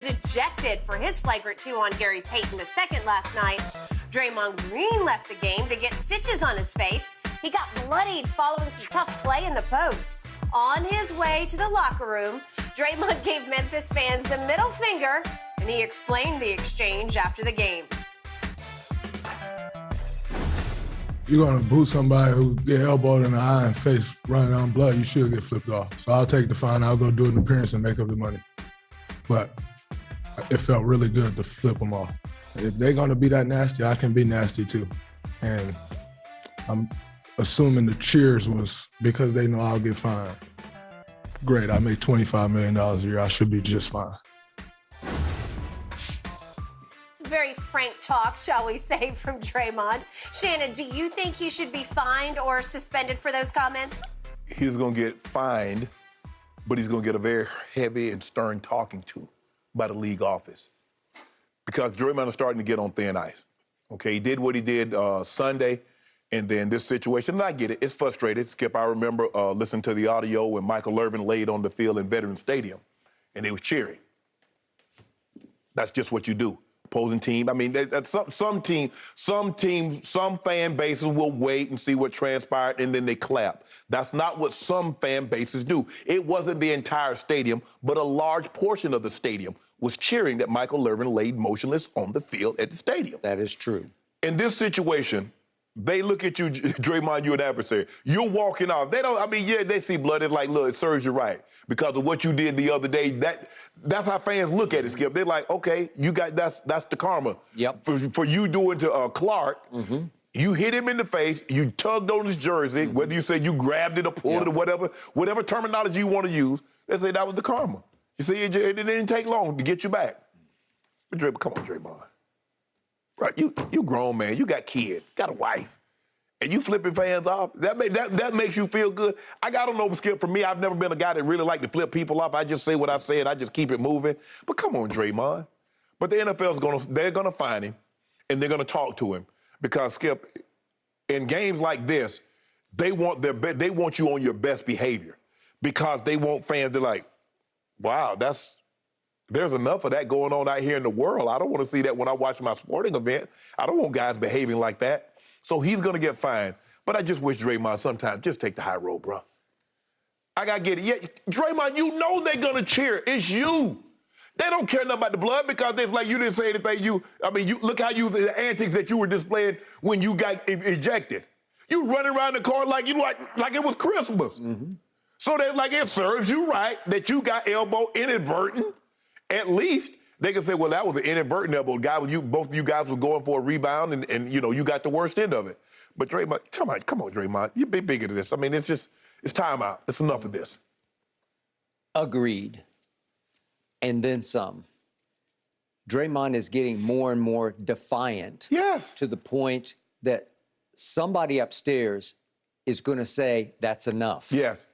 ejected for his flagrant 2 on Gary Payton II last night. Draymond Green left the game to get stitches on his face. He got bloodied following some tough play in the post. On his way to the locker room, Draymond gave Memphis fans the middle finger, and he explained the exchange after the game. You're going to boot somebody who get elbowed in the eye and face running on blood, you should get flipped off. So I'll take the fine. I'll go do an appearance and make up the money. But it felt really good to flip them off. If they're going to be that nasty, I can be nasty too. And I'm assuming the cheers was because they know I'll get fined. Great, I make $25 million a year. I should be just fine. Some very frank talk, shall we say, from Draymond. Shannon, do you think he should be fined or suspended for those comments? He's going to get fined, but he's going to get a very heavy and stern talking to by the league office. Because Draymond is starting to get on thin ice. Okay, he did what he did Sunday, and then this situation, and I get it, it's frustrated. Skip, I remember listening to the audio when Michael Irvin laid on the field in Veterans Stadium, and they was cheering. That's just what you do. Opposing team, I mean, some fan bases will wait and see what transpired, and then they clap. That's not what some fan bases do. It wasn't the entire stadium, but a large portion of the stadium was cheering that Michael Irvin laid motionless on the field at the stadium. That is true. In this situation, they look at you, Draymond, you're an adversary. You're walking off. They don't, I mean, yeah, they see blood. It's like, look, it serves you right. Because of what you did the other day, that's how fans look at it, Skip. They're like, okay, you got, that's the karma. Yep. For you doing to Clark, you hit him in the face, you tugged on his jersey, whether you say you grabbed it or pulled it or whatever terminology you want to use, they say that was the karma. You see, it didn't take long to get you back. But come on, Draymond. Right, you grown man, you got kids, got a wife, and you flipping fans off. That makes you feel good. I don't know, Skip. For me, I've never been a guy that really liked to flip people off. I just say what I say and I just keep it moving. But come on, Draymond. But the NFL's they're gonna find him, and they're gonna talk to him because Skip, in games like this, they want you on your best behavior because they want fans to like, wow, there's enough of that going on out here in the world. I don't want to see that when I watch my sporting event. I don't want guys behaving like that. So he's going to get fined. But I just wish Draymond sometimes just take the high road, bro. I got to get it. Yeah, Draymond, you know they're going to cheer. It's you. They don't care nothing about the blood because it's like you didn't say anything. Look how the antics that you were displaying when you got ejected. You running around the court like it was Christmas. So that like it serves you right that you got elbow inadvertent. At least they can say, well, that was an inadvertent elbow. Both of you guys were going for a rebound, and you got the worst end of it. But Draymond, come on, Draymond, you're bigger than this. I mean, it's time out. It's enough of this. Agreed. And then some. Draymond is getting more and more defiant. Yes. To the point that somebody upstairs is going to say, that's enough. Yes.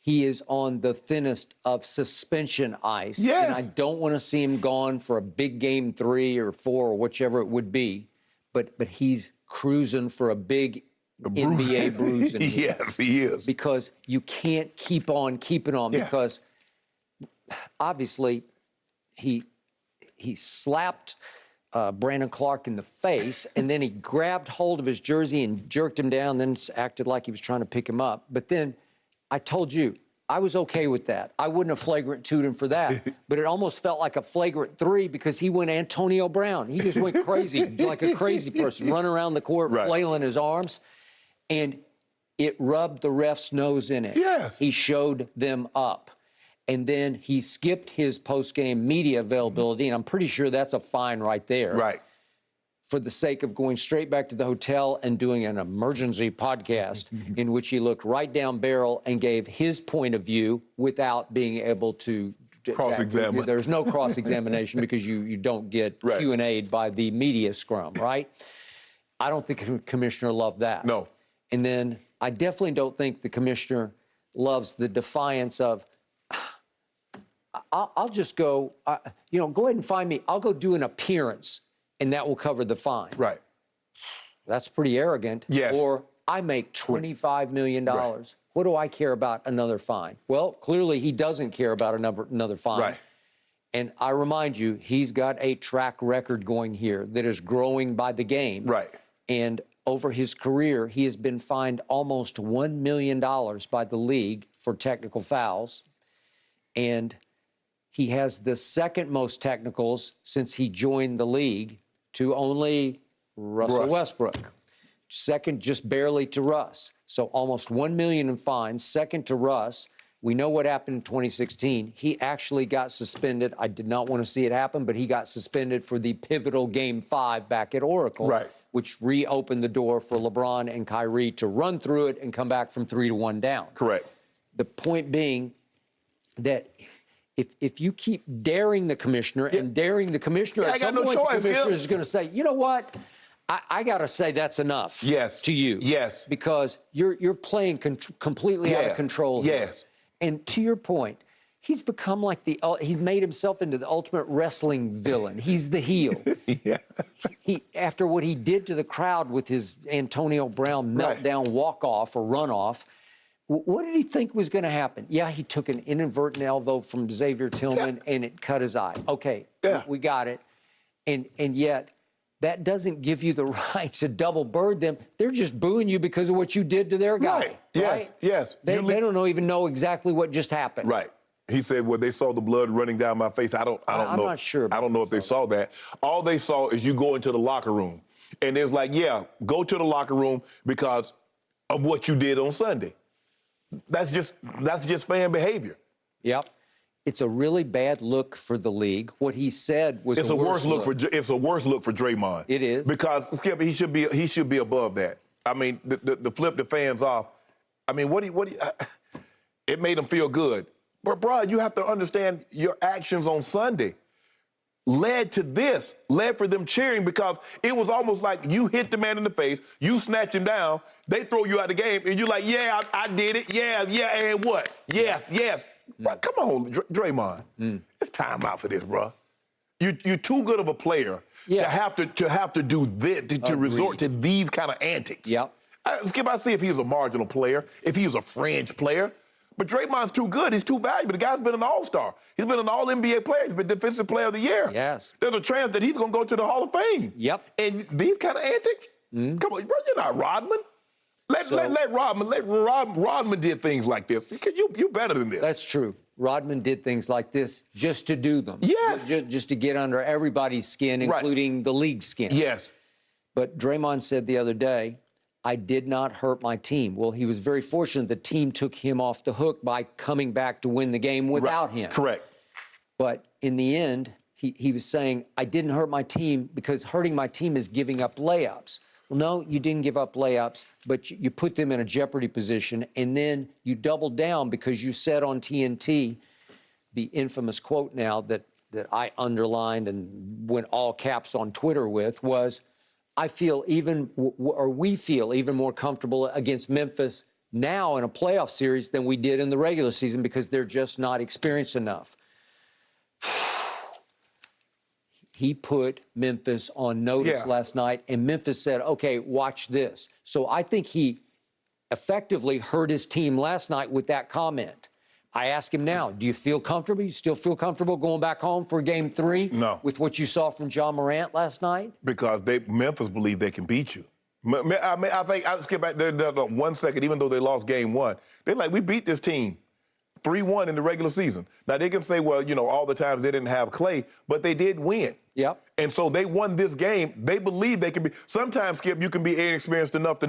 He is on the thinnest of suspension ice. Yes. And I don't want to see him gone for a big game 3 or 4 or whichever it would be. But he's cruising for a big NBA bruising. Yes, he is. Because you can't keep on keeping on because obviously he slapped Brandon Clark in the face, and then he grabbed hold of his jersey and jerked him down, then acted like he was trying to pick him up. But then I told you, I was okay with that. I wouldn't have flagrant 2'd him for that. But it almost felt like a flagrant 3 because he went Antonio Brown. He just went crazy, like a crazy person, running around the court, flailing his arms. And it rubbed the ref's nose in it. Yes. He showed them up. And then he skipped his post-game media availability, and I'm pretty sure that's a fine right there. Right. For the sake of going straight back to the hotel and doing an emergency podcast in which he looked right down barrel and gave his point of view without being able to cross-examine. There's no cross-examination because you don't get Q&A'd by the media scrum, right? I don't think the commissioner loved that. No. And then I definitely don't think the commissioner loves the defiance of, I'll just go, go ahead and find me. I'll go do an appearance, and that will cover the fine. Right. That's pretty arrogant. Yes. Or I make $25 million. Right. What do I care about another fine? Well, clearly he doesn't care about another fine. Right. And I remind you, he's got a track record going here that is growing by the game. Right. And over his career, he has been fined almost $1 million by the league for technical fouls. And he has the second most technicals since he joined the league to only Russell Westbrook. Second just barely to Russ. So almost $1 million in fines, second to Russ. We know what happened in 2016. He actually got suspended. I did not want to see it happen, but he got suspended for the pivotal Game 5 back at Oracle, which reopened the door for LeBron and Kyrie to run through it and come back from 3-1 down. Correct. The point being that if you keep daring the commissioner and daring the commissioner, at some point the commissioner is going to say, you know what? I got to say that's enough to you. Yes. Because you're playing completely out of control here. Yes. And to your point, he's become like he's made himself into the ultimate wrestling villain. He's the heel. He after what he did to the crowd with his Antonio Brown meltdown walk-off or run-off, what did he think was going to happen? Yeah, he took an inadvertent elbow from Xavier Tillman and it cut his eye. Okay, we got it. And yet, that doesn't give you the right to double bird them. They're just booing you because of what you did to their guy. Right. Yes, yes. They don't even know exactly what just happened. Right. He said, well, they saw the blood running down my face. I'm not sure. I don't know if they saw that. All they saw is you go into the locker room. And it's like, yeah, go to the locker room because of what you did on Sunday. That's just fan behavior. Yep. It's a really bad look for the league. What he said was it's a worse look for Draymond. It is. Because Skip, he should be above that. I mean, the flip the fans off. I mean, it made him feel good. But bro, you have to understand your actions on Sunday led to this, led for them cheering because it was almost like you hit the man in the face, you snatch him down, they throw you out of the game, and you're like, yeah, I did it, yeah, and what? Yes. Bro, come on, Draymond. It's time out for this, bro. You're too good of a player to have to do this, to resort to these kind of antics. Yep. Skip, I see if he's a marginal player, if he's a fringe player. But Draymond's too good. He's too valuable. The guy's been an all-star. He's been an all-NBA player. He's been Defensive Player of the Year. Yes. There's a chance that he's going to go to the Hall of Fame. Yep. And these kind of antics? Come on, bro, you're not Rodman. Let Rodman did things like this. You better than this. That's true. Rodman did things like this just to do them. Yes. Just to get under everybody's skin, including the league's skin. Yes. But Draymond said the other day, I did not hurt my team. Well, he was very fortunate the team took him off the hook by coming back to win the game without him. Correct. But in the end, he was saying, I didn't hurt my team because hurting my team is giving up layups. Well, no, you didn't give up layups, but you put them in a jeopardy position, and then you doubled down because you said on TNT, the infamous quote now that I underlined and went all caps on Twitter with was, we feel even more comfortable against Memphis now in a playoff series than we did in the regular season because they're just not experienced enough. He put Memphis on notice last night, and Memphis said, okay, watch this. So I think he effectively hurt his team last night with that comment. I ask him now, do you feel comfortable? You still feel comfortable going back home for Game 3? No. With what you saw from John Morant last night? Because Memphis believe they can beat you. I think, I'll skip back there 1 second, even though they lost Game 1. They're like, we beat this team 3-1 in the regular season. Now, they can say, well, all the times they didn't have Clay, but they did win. Yep. And so they won this game. They believe they can be. Sometimes, Skip, you can be inexperienced enough to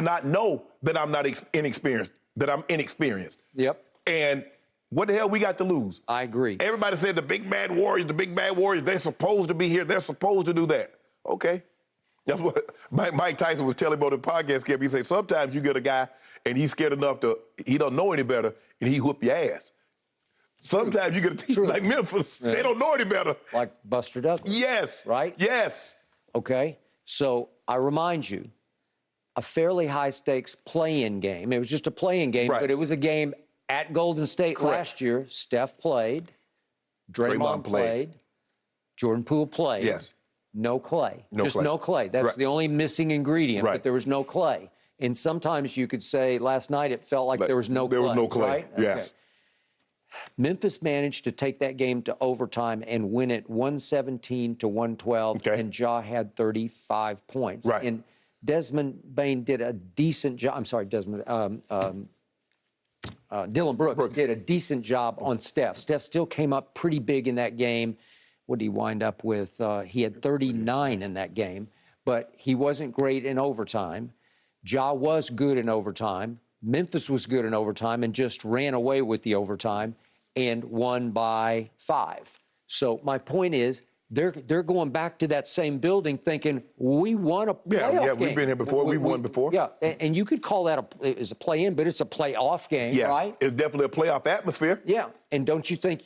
not know that I'm not inexperienced, that I'm inexperienced. Yep. And what the hell we got to lose? I agree. Everybody said the big bad Warriors, they're supposed to be here. They're supposed to do that. Okay. That's what Mike Tyson was telling me on the podcast, Skip. He said, sometimes you get a guy and he's scared enough he don't know any better, and he whoop your ass. Sometimes you get a team like Memphis, they don't know any better. Like Buster Douglas. Yes. Right? Yes. Okay. So I remind you, a fairly high-stakes play-in game. It was just a play-in game, but it was a game at Golden State last year. Steph played. Draymond played. Jordan Poole played. Yes. No Clay. No Clay. That's the only missing ingredient, but there was no Clay. And sometimes you could say last night it felt like there was no Clay. There was no Clay, right? yes. Memphis managed to take that game to overtime and win it 117-112, and Ja had 35 points. Right. And Desmond Bain did a decent job. I'm sorry, Dylan Brooks did a decent job on Steph. Steph still came up pretty big in that game. What did he wind up with? He had 39 in that game, but he wasn't great in overtime. Ja was good in overtime. Memphis was good in overtime and just ran away with the overtime and won by 5. So my point is, they're going back to that same building thinking, we won a playoff game. Yeah, we've been here before. We won before. Yeah, and you could call that a play-in, but it's a playoff game, right? It's definitely a playoff atmosphere. Yeah, and don't you think